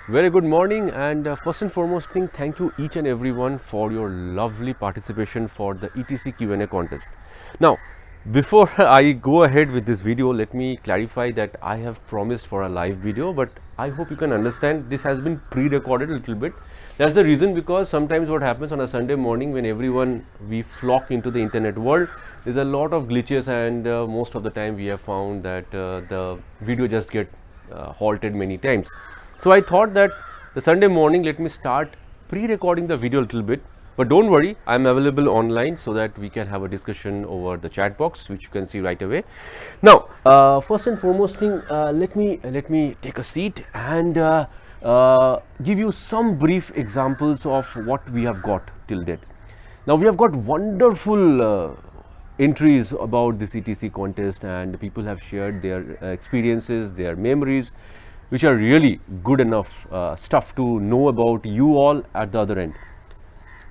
Very good morning, and first and foremost thing, thank you each and everyone for your lovely participation for the ETC Q&A contest. Now, before I go ahead with this video, let me clarify that I have promised for a live video, but I hope you can understand this has been pre-recorded a little bit. That's the reason, because sometimes what happens on a Sunday morning when everyone we flock into the internet world, there's a lot of glitches, and most of the time we have found that the video just get halted many times. So I thought that the Sunday morning, let me start pre-recording the video a little bit. But don't worry, I'm available online so that we can have a discussion over the chat box, which you can see right away. Now, first and foremost thing, let me take a seat and give you some brief examples of what we have got till date. Now, we have got wonderful entries about this ETC contest, and people have shared their experiences, their memories, which are really good enough stuff to know about you all at the other end.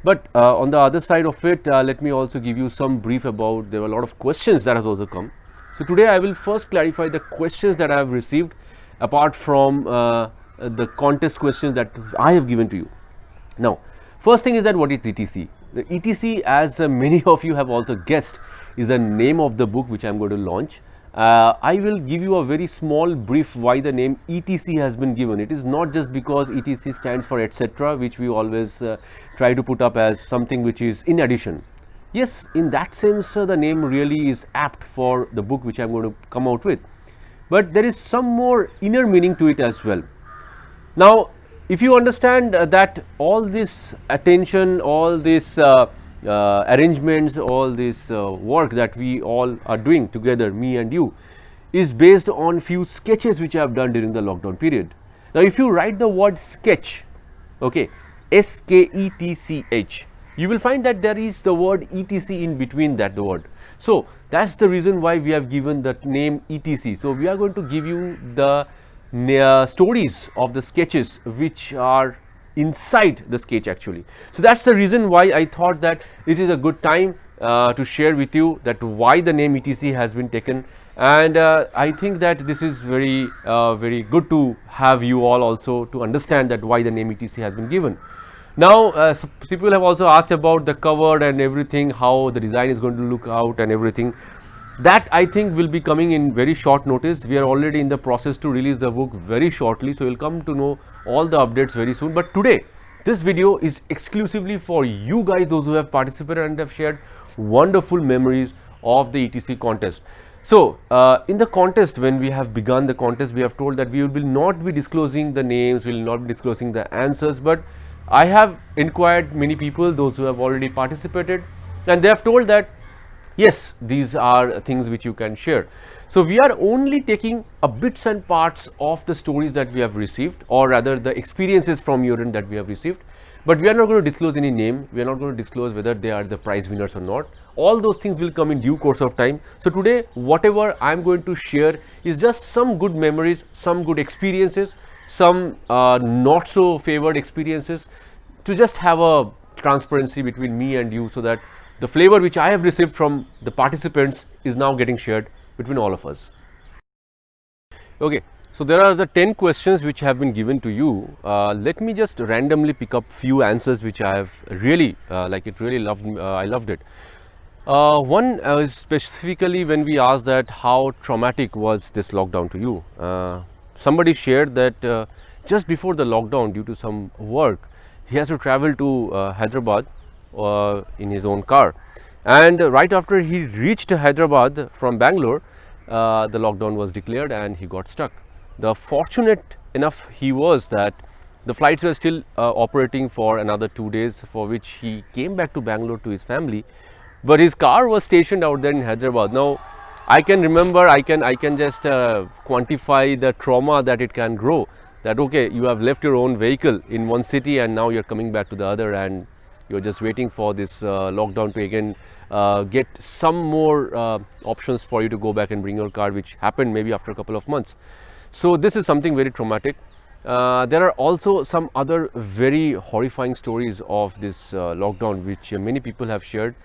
But on the other side of it, let me also give you some brief about, there were a lot of questions that has also come. So today I will first clarify the questions that I have received apart from the contest questions that I have given to you. Now, first thing is that what is ETC? The ETC, as many of you have also guessed, is the name of the book which I am going to launch. I will give you a very small brief why the name ETC has been given. It is not just because ETC stands for etc., which we always try to put up as something which is in addition. Yes, in that sense, the name really is apt for the book which I am going to come out with. But there is some more inner meaning to it as well. Now, if you understand that all this attention, all this arrangements, all this work that we all are doing together, me and you, is based on few sketches which I have done during the lockdown period. Now, if you write the word sketch, okay, sketch, you will find that there is the word etc in between that the word. So that's the reason why we have given the name etc. So we are going to give you the stories of the sketches which are inside the sketch actually. So that's the reason why I thought that this is a good time to share with you that why the name etc has been taken, and I think that this is very very good to have you all also to understand that why the name etc has been given. Now, people have also asked about the cover and everything, how the design is going to look out and everything. That I think will be coming in very short notice. We are already in the process to release the book very shortly, so you'll come to know all the updates very soon. But today, this video is exclusively for you guys, those who have participated and have shared wonderful memories of the ETC contest. So, in the contest, when we have begun the contest, we have told that we will not be disclosing the names, we will not be disclosing the answers, but I have inquired many people, those who have already participated, and they have told that yes, these are things which you can share. So we are only taking a bits and parts of the stories that we have received, or rather the experiences from your end that we have received, but we are not going to disclose any name, we are not going to disclose whether they are the prize winners or not. All those things will come in due course of time. So today, whatever I am going to share is just some good memories, some good experiences, some not so favored experiences, to just have a transparency between me and you, so that the flavor which I have received from the participants is now getting shared between all of us. Okay, so there are the 10 questions which have been given to you. Let me just randomly pick up few answers which I have really I loved it. One is specifically when we asked that how traumatic was this lockdown to you. Somebody shared that just before the lockdown, due to some work, he has to travel to Hyderabad in his own car, and right after he reached Hyderabad from Bangalore, the lockdown was declared and he got stuck. The fortunate enough he was that the flights were still operating for another 2 days, for which he came back to Bangalore to his family, but his car was stationed out there in Hyderabad. Now I can remember, I can just quantify the trauma that it can grow, that okay, you have left your own vehicle in one city and now you're coming back to the other, and you're just waiting for this lockdown to again get some more options for you to go back and bring your car, which happened maybe after a couple of months. So this is something very traumatic. There are also some other very horrifying stories of this lockdown which many people have shared.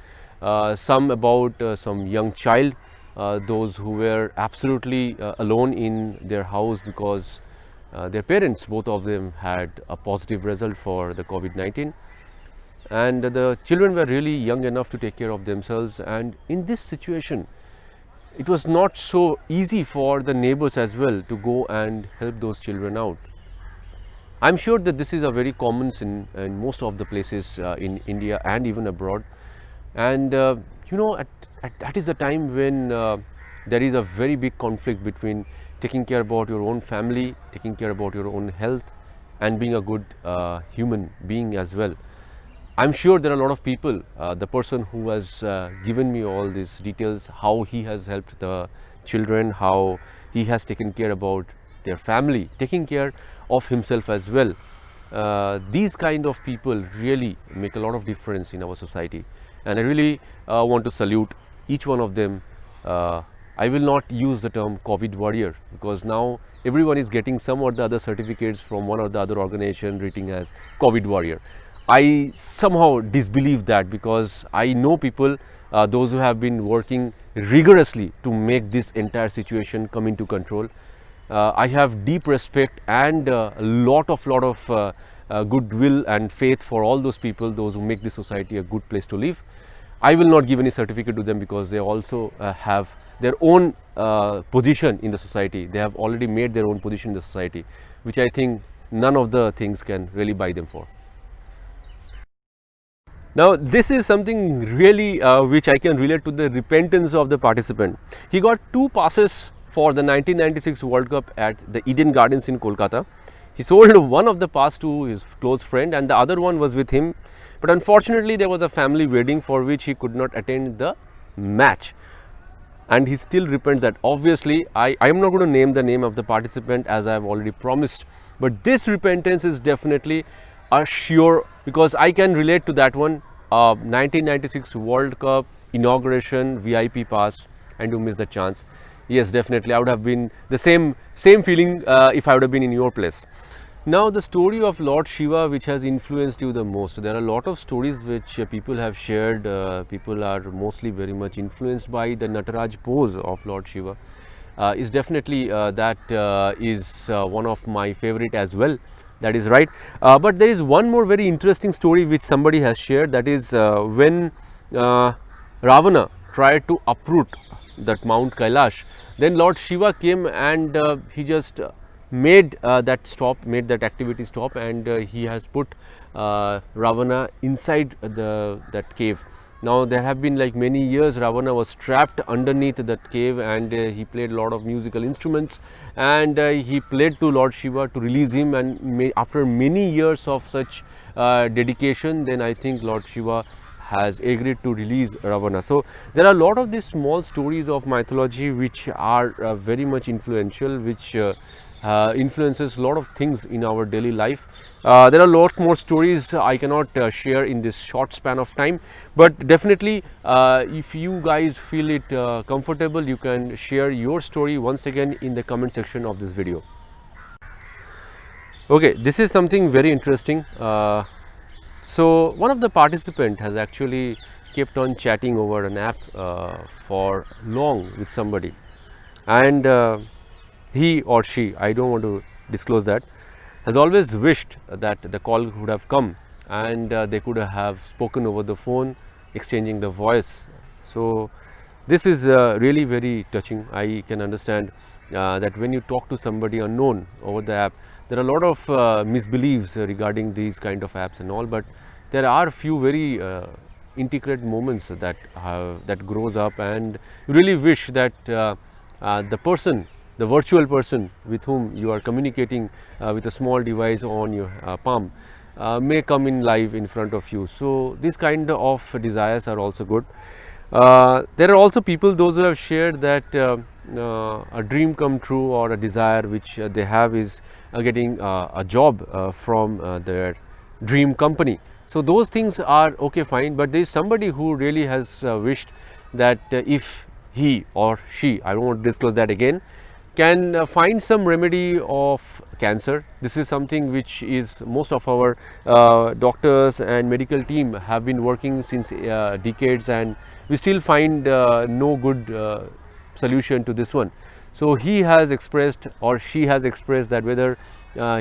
Some about some young child, those who were absolutely alone in their house because Their parents, both of them, had a positive result for the COVID-19, and the children were really young enough to take care of themselves. And in this situation, it was not so easy for the neighbors as well to go and help those children out. I'm sure that this is a very common sin in most of the places in India and even abroad. And that is the time when there is a very big conflict between taking care about your own family, taking care about your own health, and being a good human being as well. I'm sure there are a lot of people, the person who has given me all these details, how he has helped the children, how he has taken care about their family, taking care of himself as well. These kind of people really make a lot of difference in our society, and I really want to salute each one of them. I will not use the term COVID warrior, because now everyone is getting some or the other certificates from one or the other organization written as COVID warrior. I somehow disbelieve that, because I know people, those who have been working rigorously to make this entire situation come into control. I have deep respect and a lot of goodwill and faith for all those people, those who make this society a good place to live. I will not give any certificate to them, because they also have their own position in the society. They have already made their own position in the society, which I think none of the things can really buy them for. Now, this is something really which I can relate to the repentance of the participant. He got 2 passes for the 1996 World Cup at the Eden Gardens in Kolkata. He sold one of the pass to his close friend, and the other one was with him. But unfortunately, there was a family wedding for which he could not attend the match. And he still repents that. Obviously, I am not going to name the name of the participant, as I have already promised. But this repentance is definitely a sure, because I can relate to that one. 1996 World Cup inauguration VIP pass, and you miss the chance. Yes, definitely I would have been the same feeling if I would have been in your place. Now, the story of Lord Shiva which has influenced you the most. There are a lot of stories which people have shared. People are mostly very much influenced by the Nataraj pose of Lord Shiva. Is definitely is one of my favorite as well. That is right. But there is one more very interesting story which somebody has shared. That is when Ravana tried to uproot that Mount Kailash, then Lord Shiva came and he just made that activity stop, and he has put Ravana inside that cave. Now, there have been like many years Ravana was trapped underneath that cave, and he played a lot of musical instruments, and he played to Lord Shiva to release him, and after many years of such dedication, then I think Lord Shiva has agreed to release Ravana. So, there are a lot of these small stories of mythology which are very much influential, which influences a lot of things in our daily life. There are a lot more stories I cannot share in this short span of time, but definitely if you guys feel it comfortable, you can share your story once again in the comment section of this video. Okay, this is something very interesting. So one of the participants has actually kept on chatting over an app for long with somebody, and he or she, I don't want to disclose that, has always wished that the call would have come and they could have spoken over the phone, exchanging the voice. So this is really very touching. I can understand that when you talk to somebody unknown over the app, there are a lot of misbeliefs regarding these kind of apps and all, but there are a few very integrated moments that grows up, and you really wish that the virtual person with whom you are communicating with a small device on your palm may come in live in front of you. So these kind of desires are also good. There are also people, those who have shared that a dream come true or a desire which they have is getting a job from their dream company. So those things are okay, fine, but there is somebody who really has wished that if he or she, I don't want to disclose that again, can find some remedy of cancer. This is something which is most of our doctors and medical team have been working since decades, and we still find no good solution to this one. So he has expressed or she has expressed that whether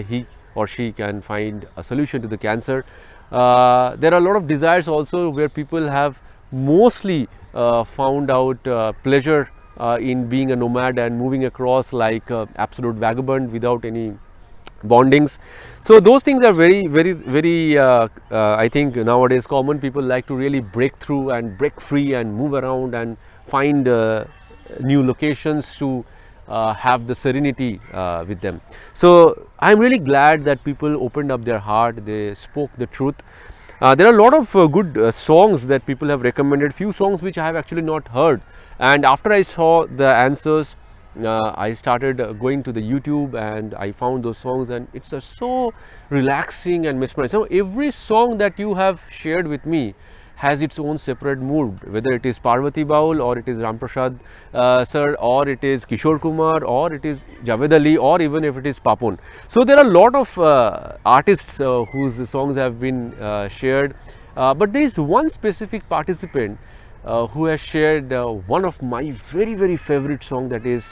he or she can find a solution to the cancer. There are a lot of desires also where people have mostly found out pleasure in being a nomad and moving across like absolute vagabond without any bondings. So those things are very I think nowadays common. People like to really break through and break free and move around and find new locations to have the serenity with them. So I'm really glad that people opened up their heart, they spoke the truth. There are a lot of good songs that people have recommended, few songs which I have actually not heard, and after I saw the answers, I started going to the YouTube and I found those songs, and it's so relaxing and mesmerizing. So every song that you have shared with me has its own separate mood, whether it is Parvati Baul or it is Ram Prasad sir, or it is Kishore Kumar, or it is Javed Ali, or even if it is Papon. So there are a lot of artists whose songs have been shared, but there is one specific participant who has shared one of my very favorite song, that is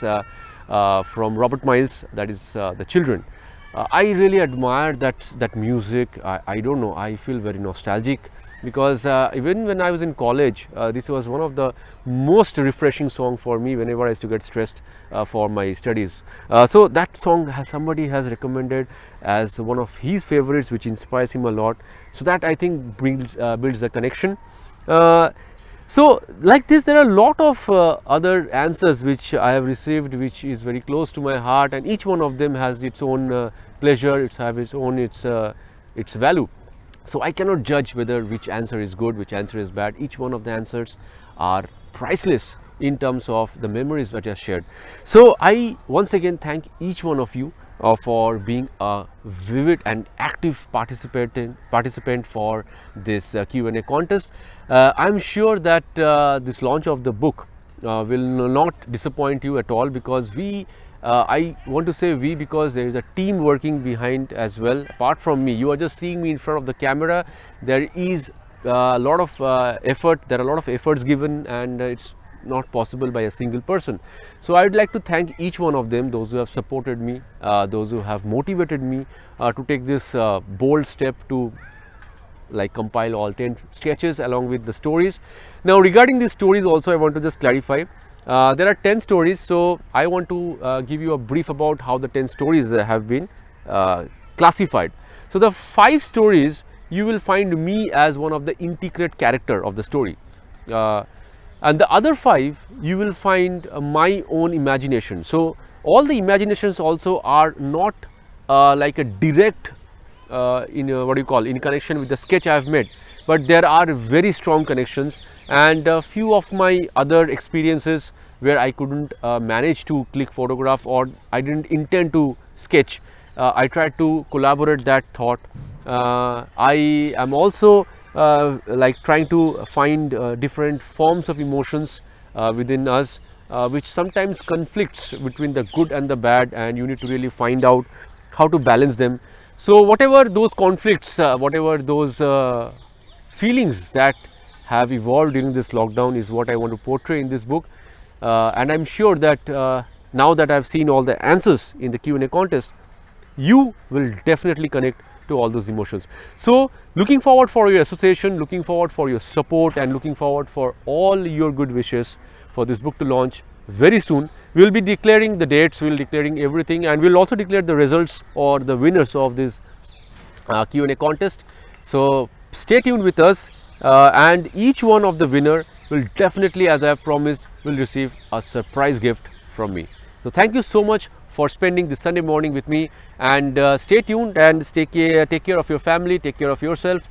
from Robert Miles, that is The Children. I really admire that music. I don't know, I feel very nostalgic because even when I was in college, this was one of the most refreshing song for me whenever I used to get stressed for my studies. So that song somebody has recommended as one of his favorites, which inspires him a lot. So that I think builds the connection. So like this, there are a lot of other answers which I have received, which is very close to my heart, and each one of them has its own pleasure, its value. So I cannot judge whether which answer is good, which answer is bad. Each one of the answers are priceless in terms of the memories that are shared. So I once again thank each one of you for being a vivid and active participant for this Q&A contest. I'm sure that this launch of the book will not disappoint you at all, because I want to say we because there is a team working behind as well. Apart from me, you are just seeing me in front of the camera. There is a lot of effort, there are a lot of efforts given, and it's not possible by a single person. So I would like to thank each one of them, those who have supported me, those who have motivated me to take this bold step to like compile all 10 sketches along with the stories. Now regarding these stories also, I want to just clarify. There are 10 stories, so I want to give you a brief about how the 10 stories have been classified. So the 5 stories, you will find me as one of the integrate character of the story, and the other 5 you will find my own imagination. So all the imaginations also are not like a direct in connection with the sketch I have made, but there are very strong connections, and a few of my other experiences where I couldn't manage to click photograph, or I didn't intend to sketch. I tried to collaborate that thought. I am also like trying to find different forms of emotions within us, which sometimes conflicts between the good and the bad, and you need to really find out how to balance them. So whatever those conflicts, whatever those feelings that have evolved during this lockdown is what I want to portray in this book, and I'm sure that now that I've seen all the answers in the Q&A contest, you will definitely connect to all those emotions. So looking forward for your association, looking forward for your support, and looking forward for all your good wishes for this book to launch very soon. We will be declaring the dates, we will be declaring everything, and we will also declare the results or the winners of this Q&A contest. So stay tuned with us, and each one of the winner will definitely, as I have promised, will receive a surprise gift from me. So thank you so much for spending this Sunday morning with me, and stay tuned and take care of your family, take care of yourself.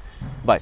Bye.